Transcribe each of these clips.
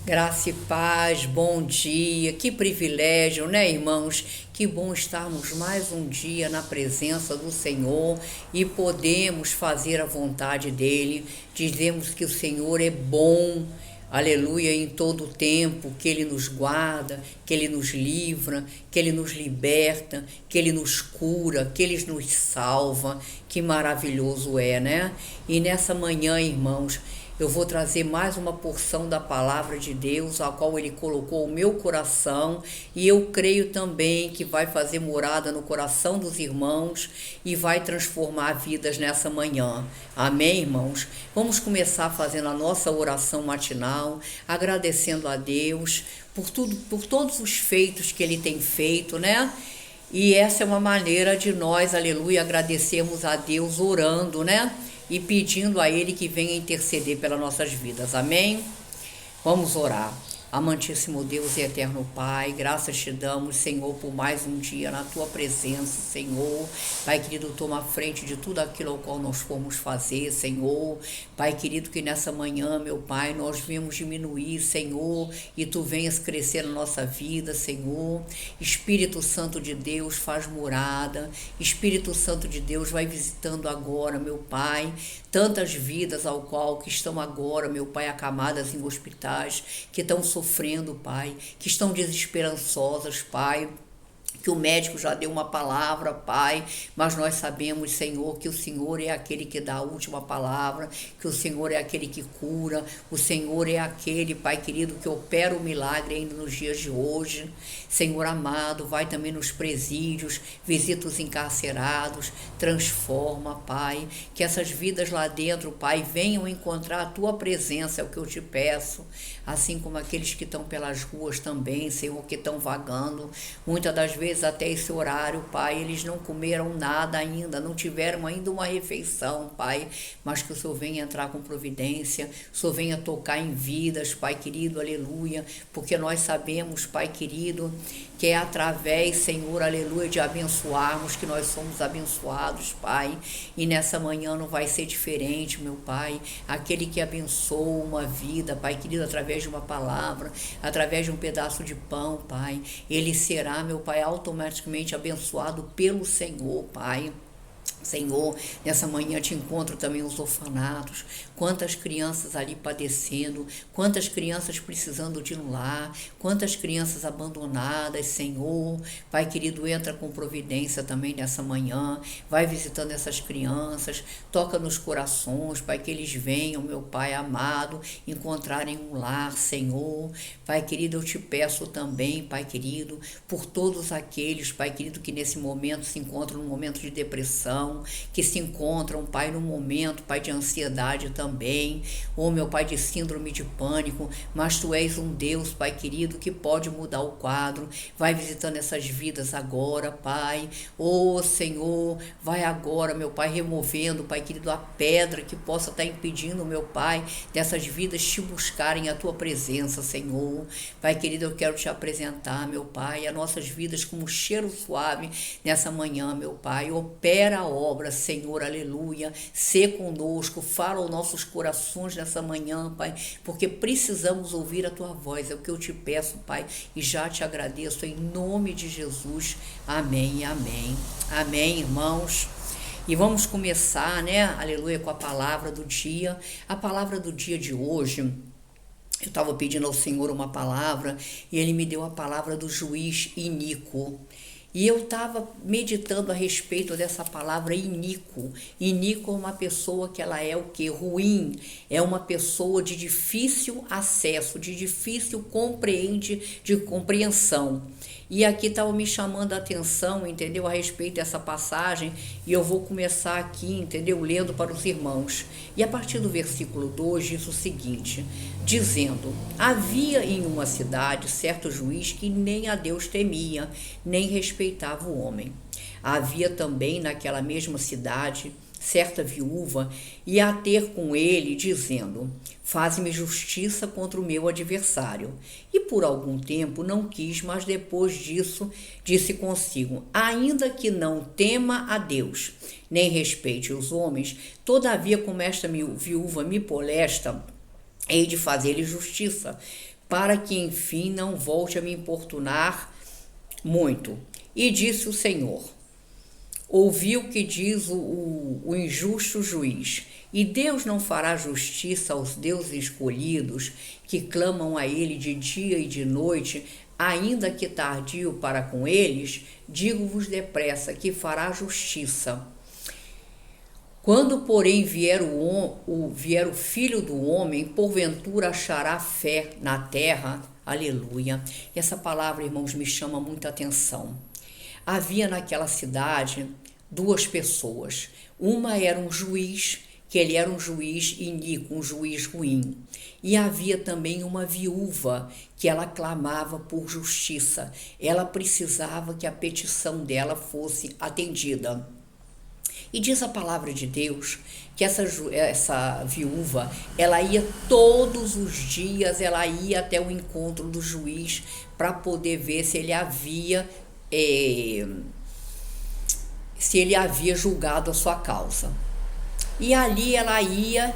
Graça e paz, bom dia, que privilégio, né, irmãos? Que bom estarmos mais um dia na presença do Senhor e podemos fazer a vontade dEle. Dizemos que o Senhor é bom, aleluia, em todo o tempo, que Ele nos guarda, que Ele nos livra, que Ele nos liberta, que Ele nos cura, que Ele nos salva. Que maravilhoso é, né? E nessa manhã, irmãos, eu vou trazer mais uma porção da palavra de Deus, a qual Ele colocou o meu coração, e eu creio também que vai fazer morada no coração dos irmãos e vai transformar vidas nessa manhã. Amém, irmãos? Vamos começar fazendo a nossa oração matinal, agradecendo a Deus por tudo, por todos os feitos que Ele tem feito, né? E essa é uma maneira de nós, aleluia, agradecermos a Deus orando, né? E pedindo a Ele que venha interceder pelas nossas vidas. Amém? Vamos orar. Amantíssimo Deus e eterno Pai, graças te damos, Senhor, por mais um dia na Tua presença, Senhor. Pai querido, toma a frente de tudo aquilo ao qual nós formos fazer, Senhor. Pai querido, que nessa manhã, meu Pai, nós vemos diminuir, Senhor, e Tu venhas crescer na nossa vida, Senhor. Espírito Santo de Deus, faz morada. Espírito Santo de Deus, vai visitando agora, meu Pai, tantas vidas ao qual que estão agora, meu Pai, acamadas em hospitais, que estão sofrendo, Pai, que estão desesperançosas, Pai, que o médico já deu uma palavra, Pai, mas nós sabemos, Senhor, que o Senhor é aquele que dá a última palavra, que o Senhor é aquele que cura, o Senhor é aquele, Pai querido, que opera o milagre ainda nos dias de hoje. Senhor amado, vai também nos presídios, visita os encarcerados, transforma, Pai, que essas vidas lá dentro, Pai, venham encontrar a Tua presença, é o que eu te peço, assim como aqueles que estão pelas ruas também, Senhor, que estão vagando, muitas das vezes até esse horário, Pai, eles não comeram nada ainda, não tiveram ainda uma refeição, Pai, mas que o Senhor venha entrar com providência, o Senhor venha tocar em vidas, Pai querido, aleluia, porque nós sabemos, Pai querido, que é através, Senhor, aleluia, de abençoarmos que nós somos abençoados, Pai, e nessa manhã não vai ser diferente, meu Pai, aquele que abençoa uma vida, Pai querido, através de uma palavra, através de um pedaço de pão, Pai, ele será, meu Pai, automaticamente abençoado pelo Senhor, Pai. Senhor, nessa manhã te encontro também os orfanatos, quantas crianças ali padecendo, quantas crianças precisando de um lar, quantas crianças abandonadas, Senhor. Pai querido, entra com providência também nessa manhã, vai visitando essas crianças, toca nos corações, Pai, que eles venham, meu Pai amado, encontrarem um lar, Senhor. Pai querido, eu te peço também, Pai querido, por todos aqueles, Pai querido, que nesse momento se encontram num momento de depressão, que se encontram, Pai, num momento, Pai, de ansiedade também, ou meu Pai, de síndrome de pânico, mas Tu és um Deus, Pai querido, que pode mudar o quadro, vai visitando essas vidas agora, Pai, Senhor, vai agora, meu Pai, removendo, Pai querido, a pedra que possa estar impedindo, meu Pai, dessas vidas te buscarem a Tua presença, Senhor. Pai querido, eu quero te apresentar, meu Pai, as nossas vidas como cheiro suave nessa manhã, meu Pai, opera a obra, Senhor, aleluia, sê conosco, fala aos nossos corações nessa manhã, Pai, porque precisamos ouvir a Tua voz, é o que eu te peço, Pai, e já te agradeço em nome de Jesus, amém e amém, amém, irmãos. E vamos começar, né, aleluia, com a palavra do dia. A palavra do dia de hoje, eu estava pedindo ao Senhor uma palavra e Ele me deu a palavra do juiz iníquo. E eu estava meditando a respeito dessa palavra iníquo. Iníquo é uma pessoa que ela é o quê? Ruim. É uma pessoa de difícil acesso, de difícil compreensão. E aqui estava me chamando a atenção, entendeu? A respeito dessa passagem. E eu vou começar aqui, entendeu? Lendo para os irmãos. E a partir do versículo 2 diz o seguinte, dizendo, havia em uma cidade certo juiz que nem a Deus temia, nem respeitava o homem. Havia também naquela mesma cidade certa viúva, e a ter com ele, dizendo, faze-me justiça contra o meu adversário. E por algum tempo não quis, mas depois disso disse consigo, ainda que não tema a Deus, nem respeite os homens, todavia como esta viúva me molesta, hei de fazer-lhe justiça, para que enfim não volte a me importunar muito. E disse o Senhor: ouvi o que diz o injusto juiz, e Deus não fará justiça aos deuses escolhidos, que clamam a ele de dia e de noite, ainda que tardio para com eles? Digo-vos depressa que fará justiça. Quando, porém, vier o Filho do Homem, porventura achará fé na terra? Aleluia. E essa palavra, irmãos, me chama muita atenção. Havia naquela cidade duas pessoas. Uma era um juiz, que ele era um juiz iníquo, um juiz ruim. E havia também uma viúva, que ela clamava por justiça. Ela precisava que a petição dela fosse atendida. E diz a palavra de Deus que essa viúva, ela ia todos os dias, ela ia até o encontro do juiz para poder ver se ele havia julgado a sua causa. E ali ela ia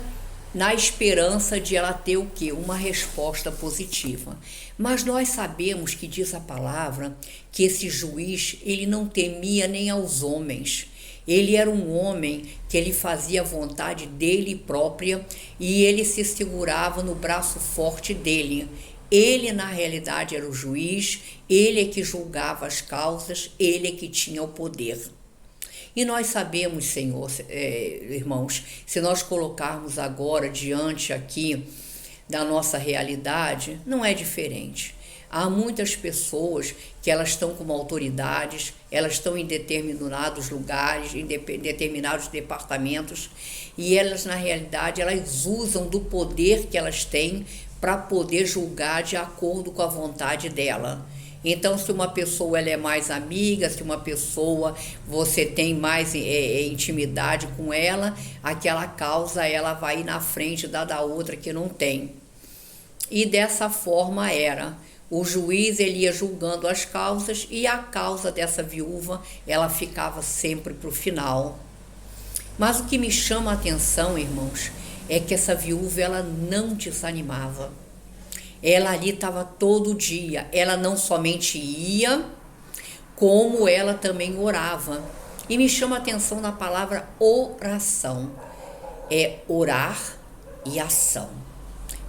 na esperança de ela ter o quê? Uma resposta positiva. Mas nós sabemos que diz a palavra que esse juiz, ele não temia nem aos homens. Ele era um homem que ele fazia a vontade dele própria e ele se segurava no braço forte dele. Ele, na realidade, era o juiz, ele é que julgava as causas, ele é que tinha o poder. E nós sabemos, Senhor, irmãos, se nós colocarmos agora diante aqui da nossa realidade, não é diferente. Há muitas pessoas que elas estão como autoridades, elas estão em determinados lugares, em determinados departamentos, e elas, na realidade, elas usam do poder que elas têm para poder julgar de acordo com a vontade dela. Então, se uma pessoa ela é mais amiga, se uma pessoa você tem mais intimidade com ela, aquela causa ela vai ir na frente da outra que não tem. E dessa forma era. O juiz ele ia julgando as causas e a causa dessa viúva ela ficava sempre para o final. Mas o que me chama a atenção, irmãos, é que essa viúva ela não desanimava. Ela ali estava todo dia. Ela não somente ia, como ela também orava. E me chama a atenção na palavra oração. É orar e ação.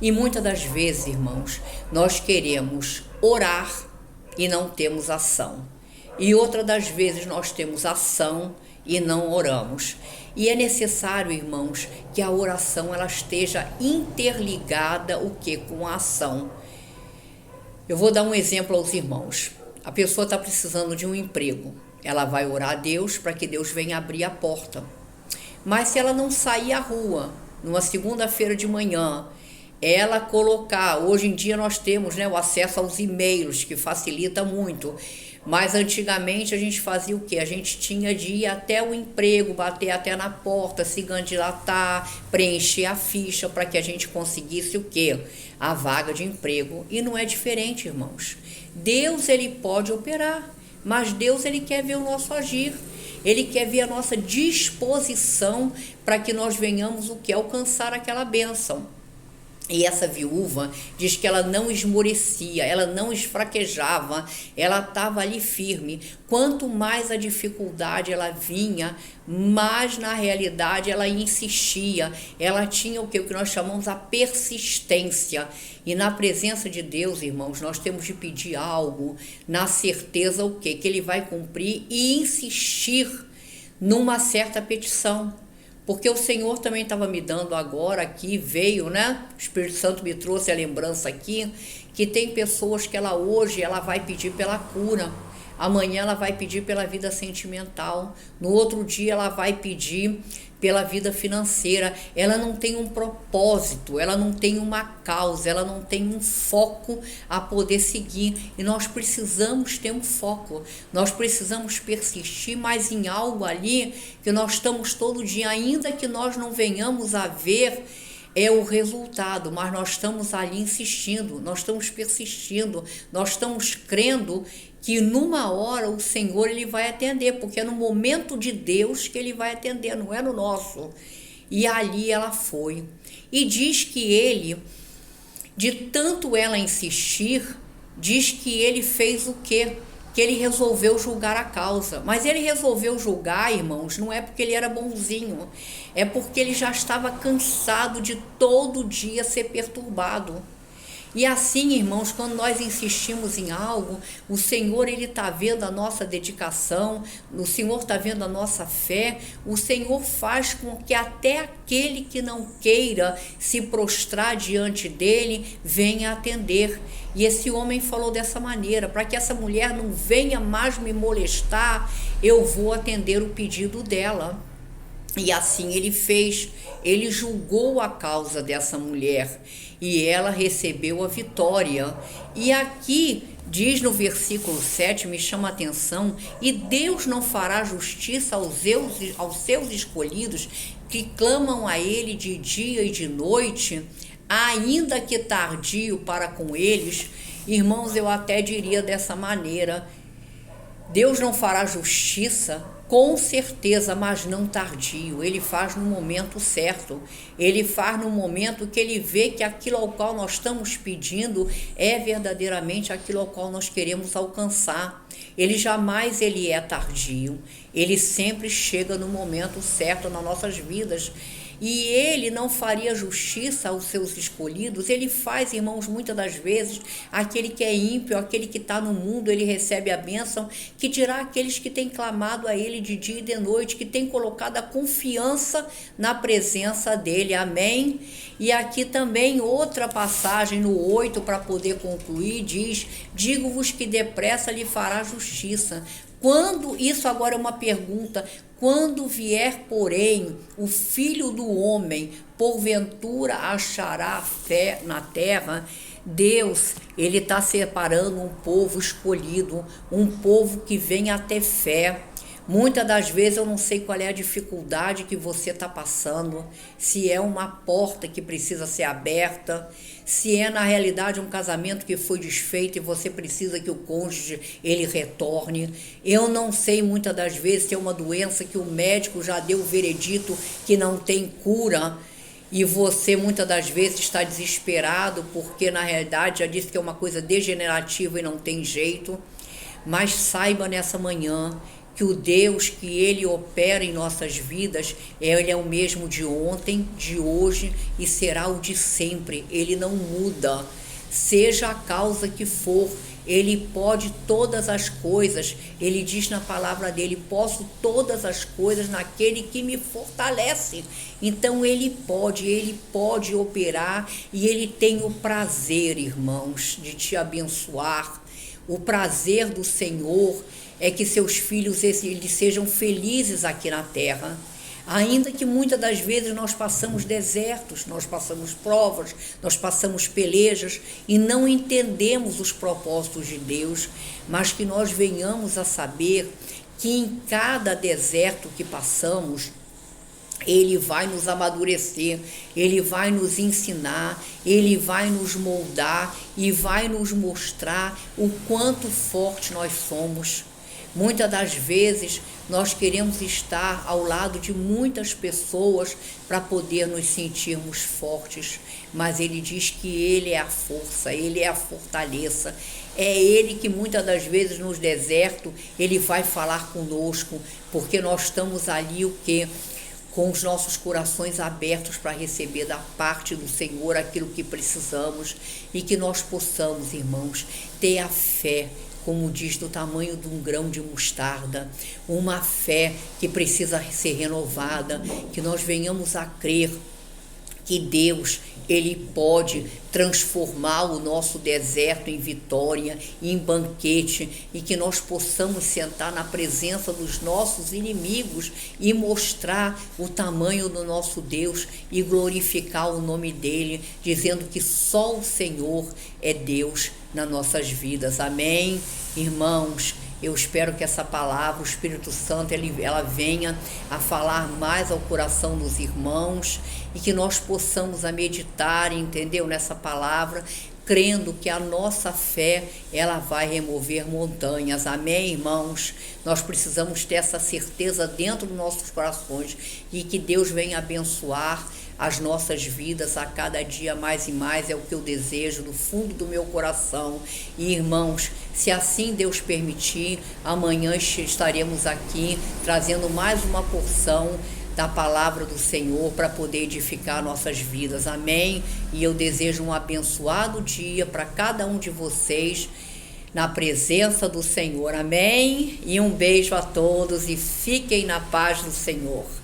E muitas das vezes, irmãos, nós queremos orar e não temos ação. E outra das vezes nós temos ação e não oramos. E é necessário, irmãos, que a oração ela esteja interligada com a ação. Eu vou dar um exemplo aos irmãos. A pessoa está precisando de um emprego. Ela vai orar a Deus para que Deus venha abrir a porta. Mas se ela não sair à rua, numa segunda-feira de manhã, ela colocar, hoje em dia nós temos o acesso aos e-mails, que facilita muito, mas antigamente a gente fazia o quê? A gente tinha de ir até o emprego, bater até na porta, se candidatar, preencher a ficha para que a gente conseguisse o quê? A vaga de emprego. E não é diferente, irmãos. Deus ele pode operar, mas Deus ele quer ver o nosso agir. Ele quer ver a nossa disposição para que nós venhamos o quê? Alcançar aquela bênção. E essa viúva diz que ela não esmorecia, ela não esfraquejava, ela estava ali firme. Quanto mais a dificuldade ela vinha, mais na realidade ela insistia. Ela tinha o que nós chamamos a persistência. E na presença de Deus, irmãos, nós temos de pedir algo na certeza o quê? Que Ele vai cumprir e insistir numa certa petição. Porque o Senhor também estava me dando agora aqui, veio, O Espírito Santo me trouxe a lembrança aqui, que tem pessoas que hoje ela vai pedir pela cura, amanhã ela vai pedir pela vida sentimental, no outro dia ela vai pedir pela vida financeira. Ela não tem um propósito, ela não tem uma causa, ela não tem um foco a poder seguir. E nós precisamos ter um foco, nós precisamos persistir mais em algo ali que nós estamos todo dia, ainda que nós não venhamos a ver o resultado, mas nós estamos ali insistindo, nós estamos persistindo, nós estamos crendo que numa hora o Senhor ele vai atender, porque é no momento de Deus que ele vai atender, não é no nosso. E ali ela foi. E diz que ele De tanto ela insistir, diz que ele fez o quê? Que ele resolveu julgar a causa. Mas ele resolveu julgar, irmãos, não é porque ele era bonzinho, é porque ele já estava cansado de todo dia ser perturbado. E assim, irmãos, quando nós insistimos em algo, o Senhor, Ele está vendo a nossa dedicação, o Senhor está vendo a nossa fé, o Senhor faz com que até aquele que não queira se prostrar diante dEle, venha atender. E esse homem falou dessa maneira: para que essa mulher não venha mais me molestar, eu vou atender o pedido dela. E assim ele fez, ele julgou a causa dessa mulher e ela recebeu a vitória. E aqui diz no versículo 7, me chama a atenção: e Deus não fará justiça aos seus escolhidos que clamam a Ele de dia e de noite, ainda que tardio para com eles. Irmãos, eu até diria dessa maneira: Deus não fará justiça, com certeza, mas não tardio. Ele faz no momento certo. Ele faz no momento que ele vê que aquilo ao qual nós estamos pedindo é verdadeiramente aquilo ao qual nós queremos alcançar. Ele jamais é tardio. Ele sempre chega no momento certo nas nossas vidas. E ele não faria justiça aos seus escolhidos. Ele faz, irmãos, muitas das vezes, aquele que é ímpio, aquele que está no mundo, ele recebe a bênção, que dirá aqueles que têm clamado a ele de dia e de noite, que têm colocado a confiança na presença dele. Amém? E aqui também outra passagem no 8, para poder concluir, diz: digo-vos que depressa lhe fará justiça. Quando, isso agora é uma pergunta, quando vier, porém, o Filho do Homem, porventura achará fé na terra? Deus, Ele está separando um povo escolhido, um povo que vem a ter fé. Muitas das vezes eu não sei qual é a dificuldade que você está passando, se é uma porta que precisa ser aberta, se é na realidade um casamento que foi desfeito e você precisa que o cônjuge ele retorne. Eu não sei muitas das vezes se é uma doença que o médico já deu o veredito que não tem cura, e você muitas das vezes está desesperado porque na realidade já disse que é uma coisa degenerativa e não tem jeito. Mas saiba nessa manhã que o Deus que Ele opera em nossas vidas, Ele é o mesmo de ontem, de hoje e será o de sempre. Ele não muda, seja a causa que for. Ele pode todas as coisas. Ele diz na palavra dele: posso todas as coisas naquele que me fortalece. Então ele pode operar, e ele tem o prazer, irmãos, de te abençoar. O prazer do Senhor é que seus filhos eles sejam felizes aqui na terra. Ainda que muitas das vezes nós passamos desertos, nós passamos provas, nós passamos pelejas e não entendemos os propósitos de Deus, mas que nós venhamos a saber que em cada deserto que passamos, Ele vai nos amadurecer, Ele vai nos ensinar, Ele vai nos moldar e vai nos mostrar o quanto forte nós somos. Muitas das vezes nós queremos estar ao lado de muitas pessoas para poder nos sentirmos fortes, mas Ele diz que Ele é a força, Ele é a fortaleza. É Ele que muitas das vezes nos desertos Ele vai falar conosco, porque nós estamos ali o quê? Com os nossos corações abertos para receber da parte do Senhor aquilo que precisamos, e que nós possamos, irmãos, ter a fé, como diz, do tamanho de um grão de mostarda, uma fé que precisa ser renovada, que nós venhamos a crer que Deus, Ele pode transformar o nosso deserto em vitória, em banquete, e que nós possamos sentar na presença dos nossos inimigos e mostrar o tamanho do nosso Deus e glorificar o nome dEle, dizendo que só o Senhor é Deus nas nossas vidas. Amém? Irmãos, eu espero que essa palavra, o Espírito Santo, ela venha a falar mais ao coração dos irmãos, e que nós possamos a meditar, entendeu, nessa palavra, crendo que a nossa fé, ela vai remover montanhas. Amém, irmãos? Nós precisamos ter essa certeza dentro dos nossos corações, e que Deus venha abençoar as nossas vidas a cada dia mais e mais, é o que eu desejo do fundo do meu coração. E irmãos, se assim Deus permitir, amanhã estaremos aqui trazendo mais uma porção da palavra do Senhor para poder edificar nossas vidas. Amém? E eu desejo um abençoado dia para cada um de vocês na presença do Senhor. Amém? E um beijo a todos e fiquem na paz do Senhor.